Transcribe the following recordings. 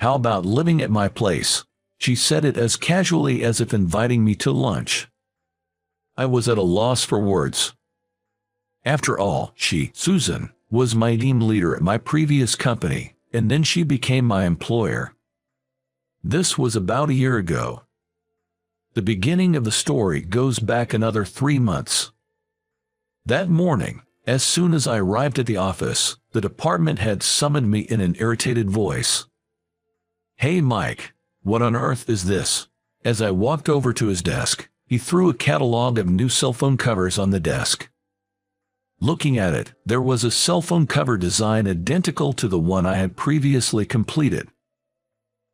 How about living at my place? She said it as casually as if inviting me to lunch. I was at a loss for words. After all, Susan, was my team leader at my previous company, and then she became my employer. This was about a year ago. The beginning of the story goes back another 3 months. That morning, as soon as I arrived at the office, the department head summoned me in an irritated voice. "Hey Mike, what on earth is this?" As I walked over to his desk, he threw a catalog of new cell phone covers on the desk. Looking at it, there was a cell phone cover design identical to the one I had previously completed.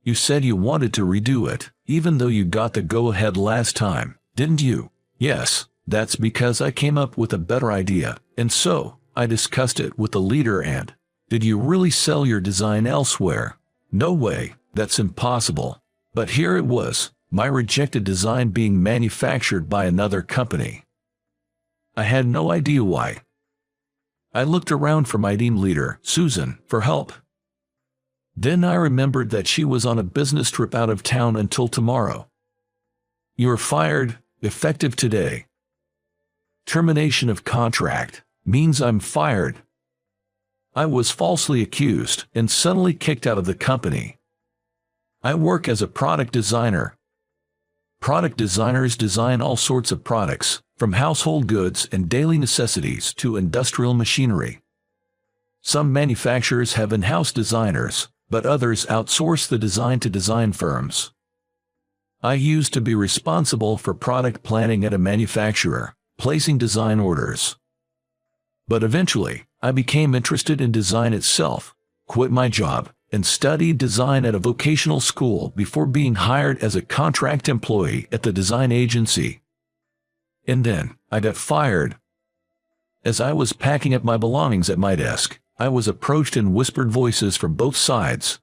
"You said you wanted to redo it, even though you got the go-ahead last time, didn't you?" "Yes, that's because I came up with a better idea, and so, I discussed it with the leader and..." "Did you really sell your design elsewhere?" "No way, that's impossible." But here it was, my rejected design being manufactured by another company. I had no idea why. I looked around for my team leader, Susan, for help. Then I remembered that she was on a business trip out of town until tomorrow. "You're fired, effective today." Termination of contract means I'm fired. I was falsely accused and suddenly kicked out of the company. I work as a product designer. Product designers design all sorts of products, from household goods and daily necessities to industrial machinery. Some manufacturers have in-house designers, but others outsource the design to design firms. I used to be responsible for product planning at a manufacturer, placing design orders. But eventually, I became interested in design itself, quit my job, and studied design at a vocational school before being hired as a contract employee at the design agency. And then, I got fired. As I was packing up my belongings at my desk, I was approached in whispered voices from both sides.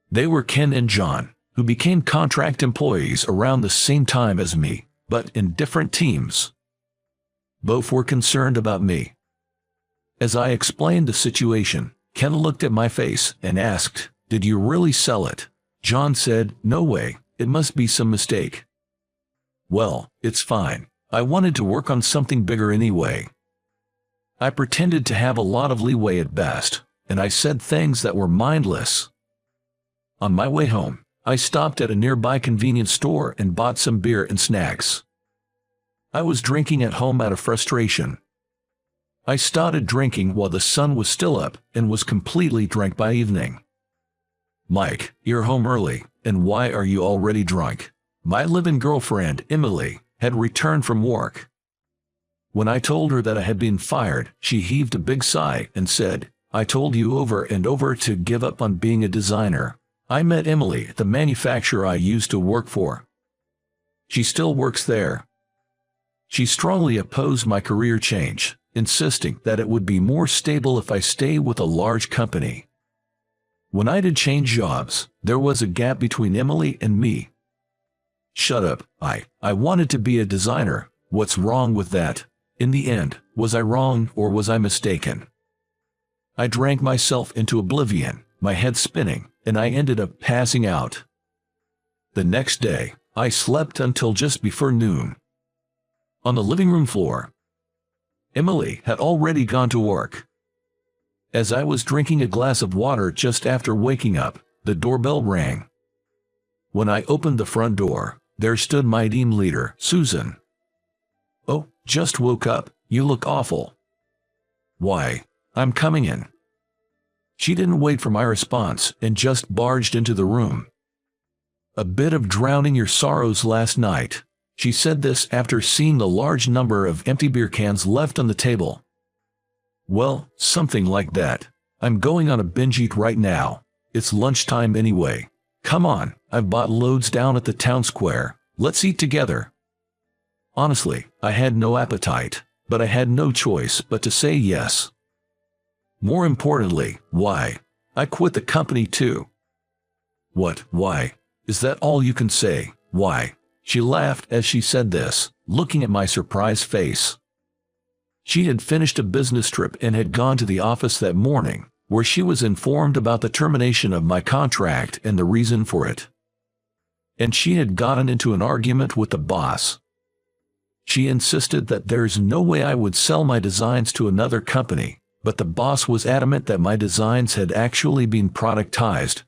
They were Ken and John, who became contract employees around the same time as me, but in different teams. Both were concerned about me. As I explained the situation, Ken looked at my face and asked, "Did you really sell it?" John said, "No way, it must be some mistake." "Well, it's fine. I wanted to work on something bigger anyway." I pretended to have a lot of leeway at best, and I said things that were mindless. On my way home, I stopped at a nearby convenience store and bought some beer and snacks. I was drinking at home out of frustration. I started drinking while the sun was still up and was completely drunk by evening. "Mike, you're home early, and why are you already drunk?" My live-in girlfriend, Emily, had returned from work. When I told her that I had been fired, she heaved a big sigh and said, "I told you over and over to give up on being a designer." I met Emily at the manufacturer I used to work for. She still works there. She strongly opposed my career change, insisting that it would be more stable if I stay with a large company. When I did change jobs, there was a gap between Emily and me. "Shut up, I wanted to be a designer. What's wrong with that?" In the end, was I wrong or was I mistaken? I drank myself into oblivion, my head spinning, and I ended up passing out. The next day, I slept until just before noon. On the living room floor, Emily had already gone to work. As I was drinking a glass of water just after waking up, the doorbell rang. When I opened the front door, there stood my team leader, Susan. "Oh, just woke up, you look awful." "Why, I'm coming in." She didn't wait for my response and just barged into the room. "A bit of drowning your sorrows last night." She said this after seeing the large number of empty beer cans left on the table. "Well, something like that. I'm going on a binge eat right now. It's lunchtime anyway. Come on, I've bought loads down at the town square. Let's eat together." Honestly, I had no appetite, but I had no choice but to say yes. More importantly, why? I quit the company too. "What, why? Is that all you can say? Why?" She laughed as she said this, looking at my surprised face. She had finished a business trip and had gone to the office that morning, where she was informed about the termination of my contract and the reason for it. And she had gotten into an argument with the boss. She insisted that there's no way I would sell my designs to another company, but the boss was adamant that my designs had actually been productized.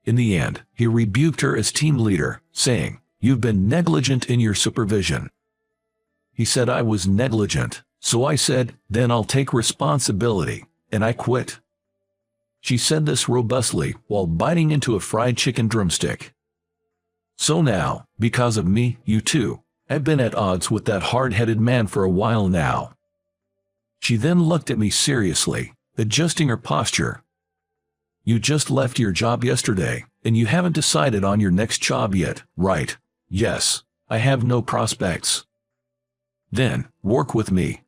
In the end, he rebuked her as team leader, saying, "You've been negligent in your supervision." He said I was negligent, so I said, "Then I'll take responsibility," and I quit. She said this robustly while biting into a fried chicken drumstick. So now, because of me, you too, have been at odds with that hard-headed man for a while now. She then looked at me seriously, adjusting her posture. You just left your job yesterday, and you haven't decided on your next job yet, right? Yes, I have no prospects. Then, work with me.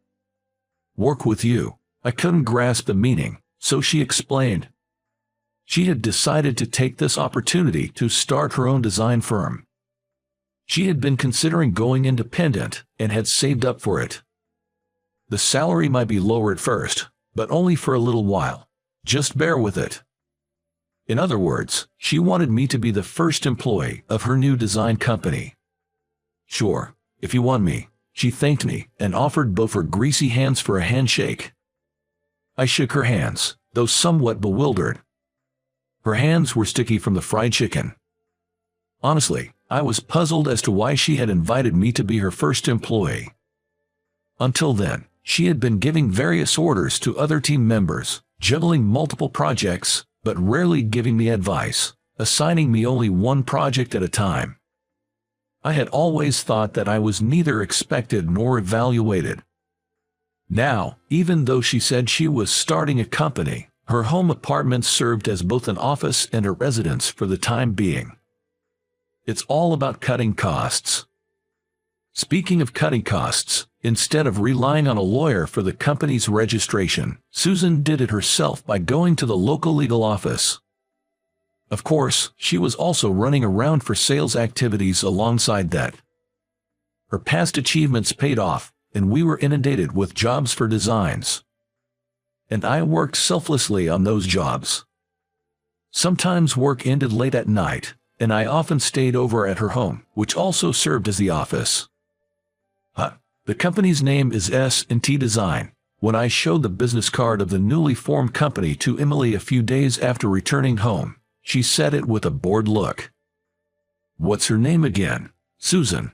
Work with you. I couldn't grasp the meaning, so she explained. She had decided to take this opportunity to start her own design firm. She had been considering going independent and had saved up for it. The salary might be lower at first, but only for a little while. Just bear with it. In other words, she wanted me to be the first employee of her new design company. Sure, if you want me, she thanked me and offered both her greasy hands for a handshake. I shook her hands, though somewhat bewildered. Her hands were sticky from the fried chicken. Honestly, I was puzzled as to why she had invited me to be her first employee. Until then, she had been giving various orders to other team members, juggling multiple projects, but rarely giving me advice, assigning me only one project at a time. I had always thought that I was neither expected nor evaluated. Now, even though she said she was starting a company, her home apartment served as both an office and a residence for the time being. It's all about cutting costs. Speaking of cutting costs, instead of relying on a lawyer for the company's registration, Susan did it herself by going to the local legal office. Of course, she was also running around for sales activities alongside that. Her past achievements paid off, and we were inundated with jobs for designs. And I worked selflessly on those jobs. Sometimes work ended late at night, and I often stayed over at her home, which also served as the office. The company's name is S&T Design. When I showed the business card of the newly formed company to Emily a few days after returning home, she said it with a bored look. What's her name again? Susan.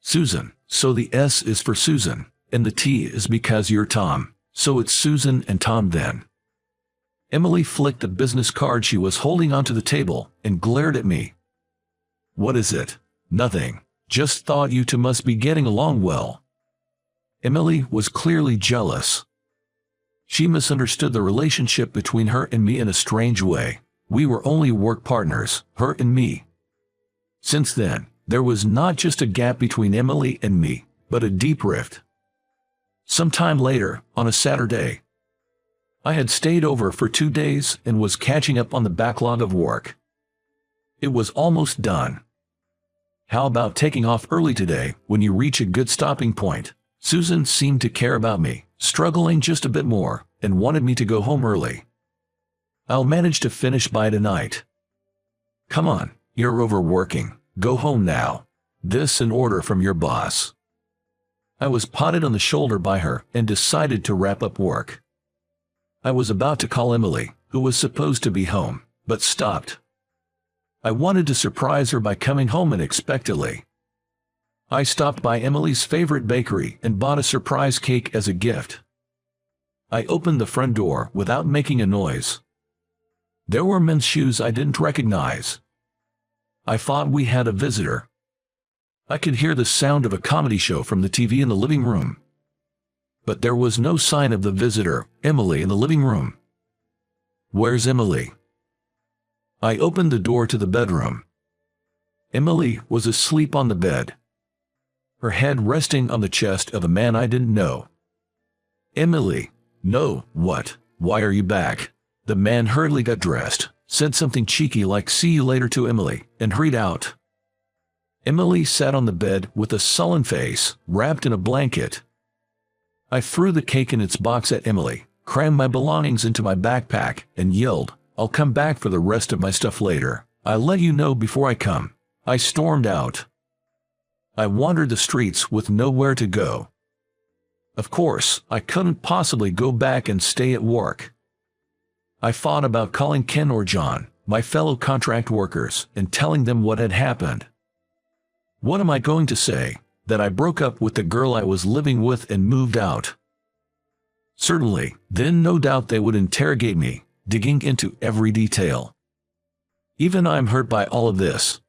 Susan, so the S is for Susan, and the T is because you're Tom, so it's Susan and Tom then. Emily flicked the business card she was holding onto the table and glared at me. What is it? Nothing. Just thought you two must be getting along well. Emily was clearly jealous. She misunderstood the relationship between her and me in a strange way. We were only work partners, her and me. Since then, there was not just a gap between Emily and me, but a deep rift. Sometime later, on a Saturday, I had stayed over for 2 days and was catching up on the backlog of work. It was almost done. How about taking off early today when you reach a good stopping point? Susan seemed to care about me, struggling just a bit more, and wanted me to go home early. I'll manage to finish by tonight. Come on, you're overworking. Go home now. This an order from your boss. I was patted on the shoulder by her and decided to wrap up work. I was about to call Emily, who was supposed to be home, but stopped. I wanted to surprise her by coming home unexpectedly. I stopped by Emily's favorite bakery and bought a surprise cake as a gift. I opened the front door without making a noise. There were men's shoes I didn't recognize. I thought we had a visitor. I could hear the sound of a comedy show from the TV in the living room. But there was no sign of the visitor, Emily, in the living room. Where's Emily? I opened the door to the bedroom. Emily was asleep on the bed, her head resting on the chest of a man I didn't know. Emily, no, what? Why are you back? The man hurriedly got dressed, said something cheeky like "see you later" to Emily, and hurried out. Emily sat on the bed with a sullen face, wrapped in a blanket. I threw the cake in its box at Emily, crammed my belongings into my backpack, and yelled, "I'll come back for the rest of my stuff later. I'll let you know before I come." I stormed out. I wandered the streets with nowhere to go. Of course, I couldn't possibly go back and stay at work. I thought about calling Ken or John, my fellow contract workers, and telling them what had happened. What am I going to say? That I broke up with the girl I was living with and moved out? Certainly, then no doubt they would interrogate me, digging into every detail. Even I'm hurt by all of this.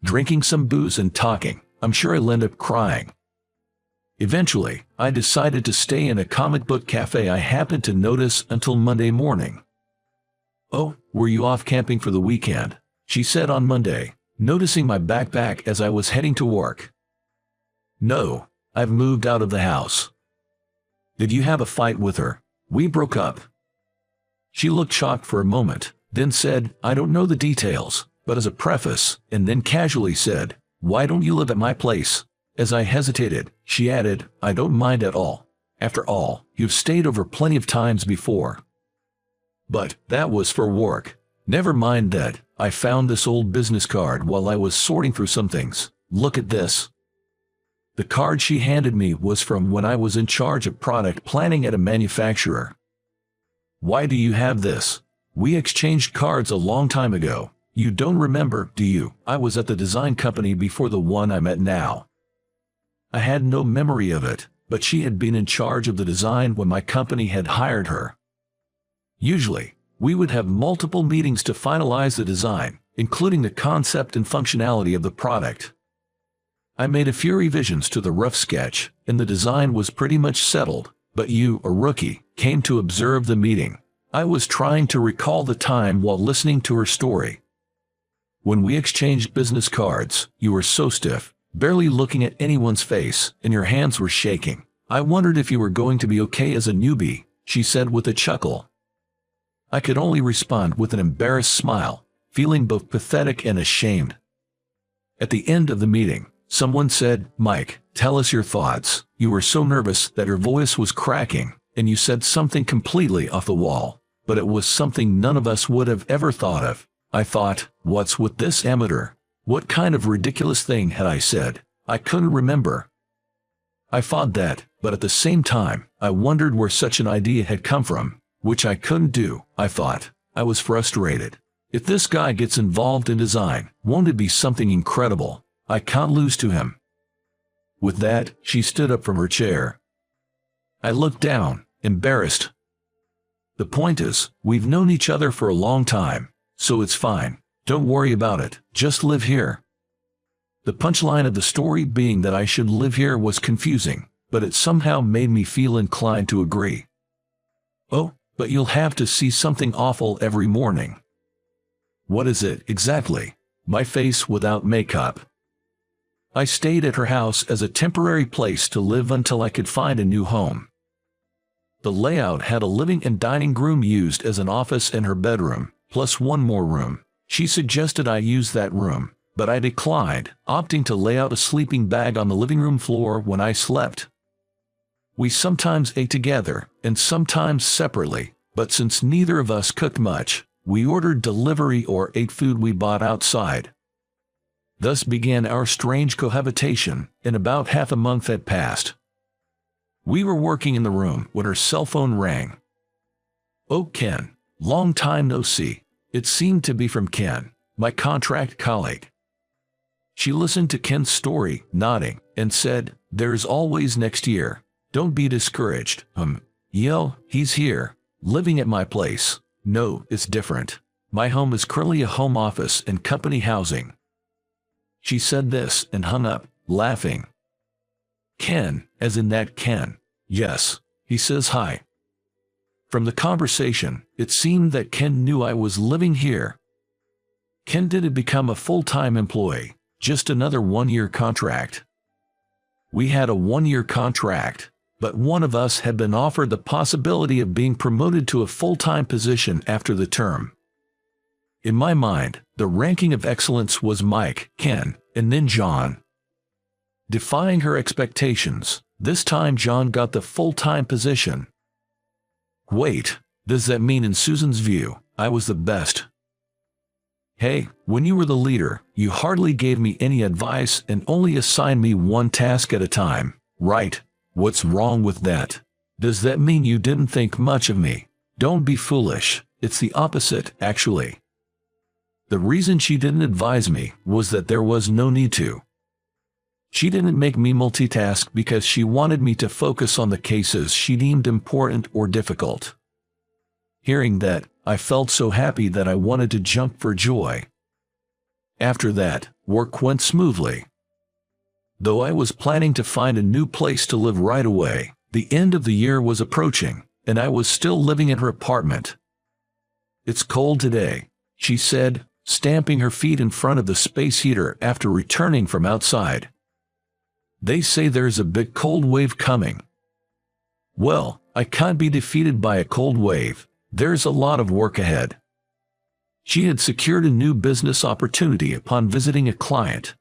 Drinking some booze and talking, I'm sure I'll end up crying. Eventually, I decided to stay in a comic book cafe I happened to notice until Monday morning. "Oh, were you off camping for the weekend?" she said on Monday, noticing my backpack as I was heading to work. "No, I've moved out of the house." "Did you have a fight with her?" "We broke up." She looked shocked for a moment, then said, "I don't know the details," but as a preface, and then casually said, "Why don't you live at my place?" As I hesitated, she added, "I don't mind at all. After all, you've stayed over plenty of times before." But that was for work. Never mind that. I found this old business card while I was sorting through some things. Look at this. The card she handed me was from when I was in charge of product planning at a manufacturer. "Why do you have this? We exchanged cards a long time ago. You don't remember, do you? I was at the design company before the one I'm at now." I had no memory of it, but she had been in charge of the design when my company had hired her. Usually, we would have multiple meetings to finalize the design, including the concept and functionality of the product. I made a few revisions to the rough sketch, and the design was pretty much settled, but you, a rookie, came to observe the meeting. I was trying to recall the time while listening to her story. "When we exchanged business cards, you were so stiff, barely looking at anyone's face, and your hands were shaking. I wondered if you were going to be okay as a newbie," she said with a chuckle. I could only respond with an embarrassed smile, feeling both pathetic and ashamed. At the end of the meeting, someone said, "Mike, tell us your thoughts." You were so nervous that her voice was cracking, and you said something completely off the wall, but it was something none of us would have ever thought of. I thought, what's with this amateur? What kind of ridiculous thing had I said? I couldn't remember. I thought that, but at the same time, I wondered where such an idea had come from, which I couldn't do, I thought. I was frustrated. If this guy gets involved in design, won't it be something incredible? I can't lose to him. With that, she stood up from her chair. I looked down, embarrassed. "The point is, we've known each other for a long time, so it's fine. Don't worry about it, just live here." The punchline of the story being that I should live here was confusing, but it somehow made me feel inclined to agree. "Oh, but you'll have to see something awful every morning." "What is it, exactly?" "My face without makeup." I stayed at her house as a temporary place to live until I could find a new home. The layout had a living and dining room used as an office and her bedroom, plus one more room. She suggested I use that room, but I declined, opting to lay out a sleeping bag on the living room floor when I slept. We sometimes ate together, and sometimes separately, but since neither of us cooked much, we ordered delivery or ate food we bought outside. Thus began our strange cohabitation, and about half a month had passed. We were working in the room when her cell phone rang. "Oh, Ken, long time no see." It seemed to be from Ken, my contract colleague. She listened to Ken's story, nodding, and said, "There's always next year. Don't be discouraged." He's here, living at my place. "No, it's different. My home is currently a home office and company housing." She said this and hung up, laughing. "Ken, as in that Ken?" "Yes." He says hi. From the conversation, it seemed that Ken knew I was living here. Ken didn't become a full-time employee, just another one-year contract. We had a one-year contract, but one of us had been offered the possibility of being promoted to a full-time position after the term. In my mind, the ranking of excellence was Mike, Ken, and then John. Defying her expectations, this time John got the full-time position. Wait, does that mean in Susan's view, I was the best? Hey, when you were the leader, you hardly gave me any advice and only assigned me one task at a time, right? What's wrong with that? Does that mean you didn't think much of me? Don't be foolish, it's the opposite, actually. The reason she didn't advise me was that there was no need to. She didn't make me multitask because she wanted me to focus on the cases she deemed important or difficult. Hearing that, I felt so happy that I wanted to jump for joy. After that, work went smoothly. Though I was planning to find a new place to live right away, the end of the year was approaching, and I was still living in her apartment. "It's cold today," she said, stamping her feet in front of the space heater after returning from outside. "They say there's a big cold wave coming." Well, I can't be defeated by a cold wave. There's a lot of work ahead. She had secured a new business opportunity upon visiting a client.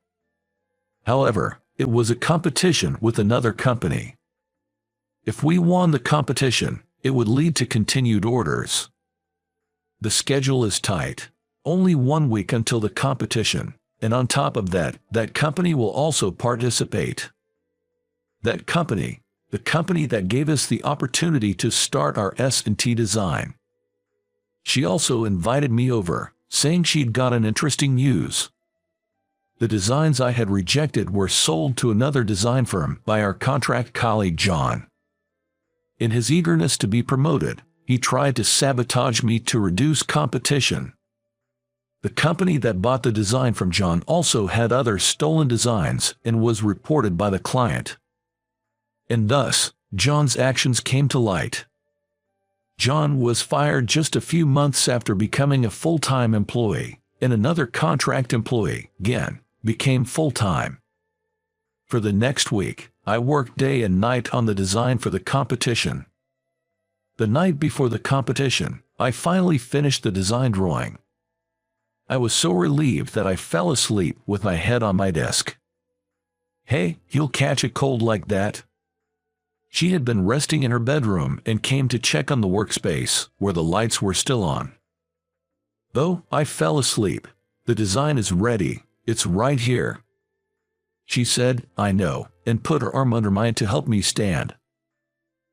However, it was a competition with another company. If we won the competition, it would lead to continued orders. The schedule is tight. Only 1 week until the competition, and on top of that, that company will also participate. That company, the company that gave us the opportunity to start our S&T design. She also invited me over, saying she'd gotten interesting news. The designs I had rejected were sold to another design firm by our contract colleague John. In his eagerness to be promoted, he tried to sabotage me to reduce competition. The company that bought the design from John also had other stolen designs and was reported by the client. And thus, John's actions came to light. John was fired just a few months after becoming a full-time employee, and another contract employee, again, became full-time. For the next week, I worked day and night on the design for the competition. The night before the competition, I finally finished the design drawing. I was so relieved that I fell asleep with my head on my desk. "Hey, you'll catch a cold like that." She had been resting in her bedroom and came to check on the workspace, where the lights were still on. Though I fell asleep, "The design is ready, it's right here." She said, "I know," and put her arm under mine to help me stand.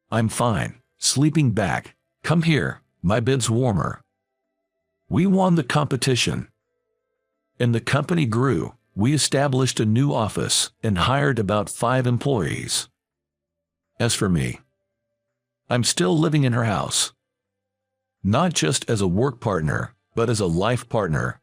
"I'm fine, sleeping back. Come here, my bed's warmer." We won the competition. And the company grew. We established a new office and hired about 5 employees. As for me, I'm still living in her house. Not just as a work partner, but as a life partner.